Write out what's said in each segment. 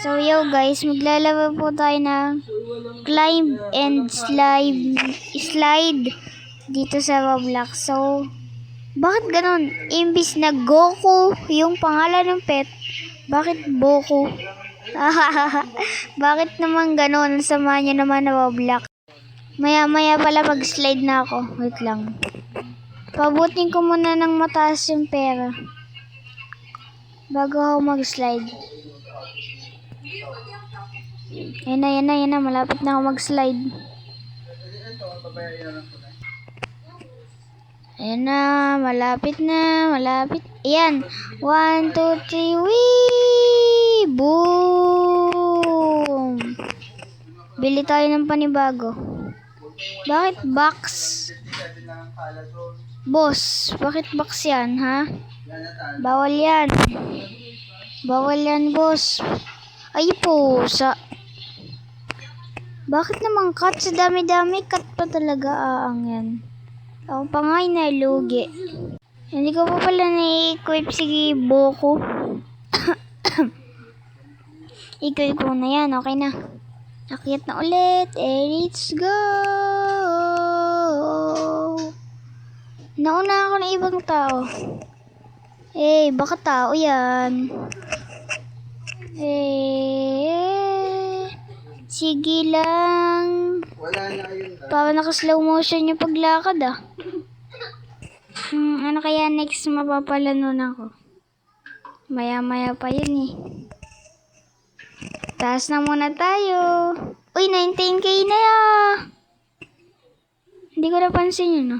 So yo guys, maglalaro po tayo ng climb and slide dito sa Roblox. So, bakit ganun? Imbis na Goku yung pangalan ng pet, bakit Boku? Bakit naman ganun? Sama niya naman na Roblox. Maya pala mag-slide na ako. Wait lang. Pabutin ko muna ng mataas yung pera bago ako mag-slide. Yan na. Malapit na ako mag-slide. Ayan na. Malapit. Ayan. 1, 2, 3. Wee! Boom! Bili tayo ng panibago. Bakit box? Boss, bakit box yan, ha? Bawal yan. Boss. Ay po, bakit naman cut? Sa dami-dami, cut pa talaga ang yan. Ako pa nga nalugi. Hindi ko pa pala na-equip si Boku. Equip ko na yan, okay na. Akyat na ulit. Let's go! Nauna ako ng ibang tao. Baka tao yan. Sige lang. Para naka-slow motion yung paglakad ano kaya next mapapalanon ako? Maya pa yun Taas na muna tayo. Uy, 19k na yan. Hindi ko napansin yun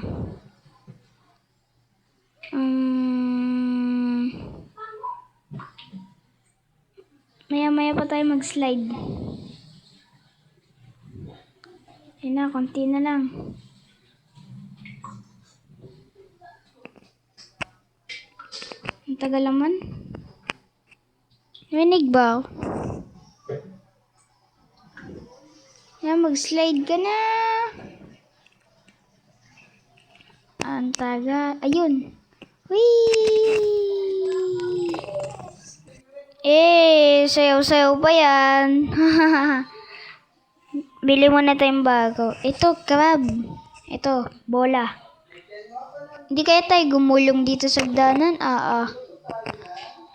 Maya pa tayo mag-slide. Ayun na, konti na lang. Ang tagal naman. Narinig ba? Yan, mag-slide ka na. Ang taga. Ayun. Whee! Sayaw-sayaw pa yan. Bili mo na tayong bago. Ito, crab. Ito, bola. Hindi kaya tayo gumulong dito sa hagdanan?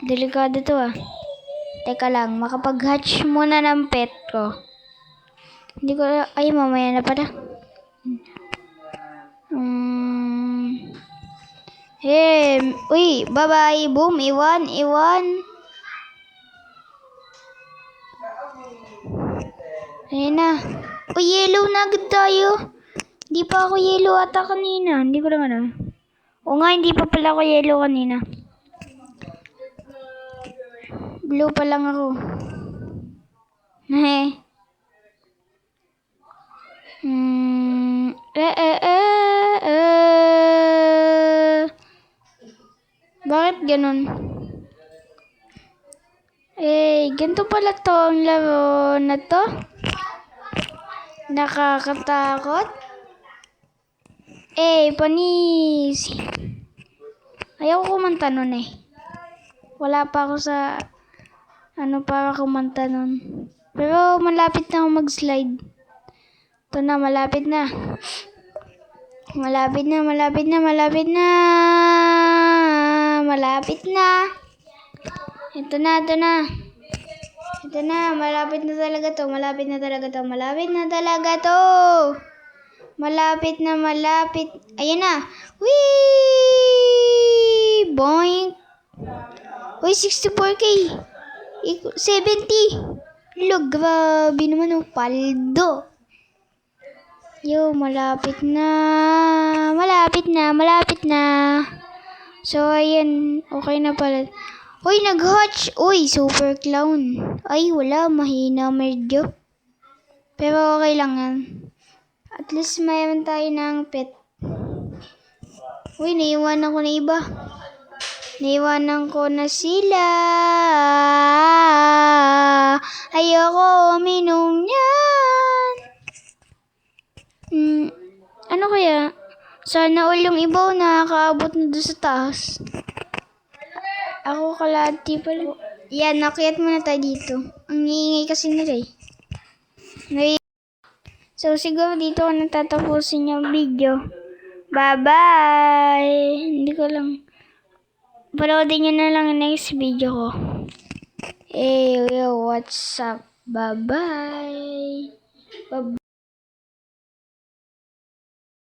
Delikado to Teka lang, makapag-hatch muna ng pet ko. Hindi ko, mamaya na pala. Uy, bye-bye. Boom, iwan. Ayan na. Uy, yellow na agad tayo. Hindi pa ako yellow ata kanina. Hindi ko lang O nga, hindi pa pala ako yellow kanina. Blue pa lang ako. Bakit ganun? Ganito pala to ang laro na to. Nakakatakot. Panis. Ayaw ko kumanta nun Wala pa ako sa para kumanta nun. Pero malapit na ako mag-slide. Ito na, malapit na. Malapit na. Ito na, malapit na talaga to. Ayan na. Whee! Boink! Uy, 64k. 70. Look, grabe naman paldo. Yo, malapit na. So, ayan. Okay na pala. Uy, nag-hatch. Uy, super clown. Ay, wala. Mahina medyo. Pero okay lang yan. At least mayroon tayo ng pet. Uy, naiwanan ko na iba. Naiwanan ko na sila. Ayoko uminom yan. Ano kaya? Sana all yung iba nakakaabot na doon sa taas. Ako kalahati pala. Yan, nakiat muna tayo dito. Ang iingay kasi nila eh. So, siguro dito ko natatapusin yung video. Bye-bye! Hindi ko lang. Panoodin nyo na lang yung next video ko. Hey, yo, what's up? Bye-bye! Bye-bye!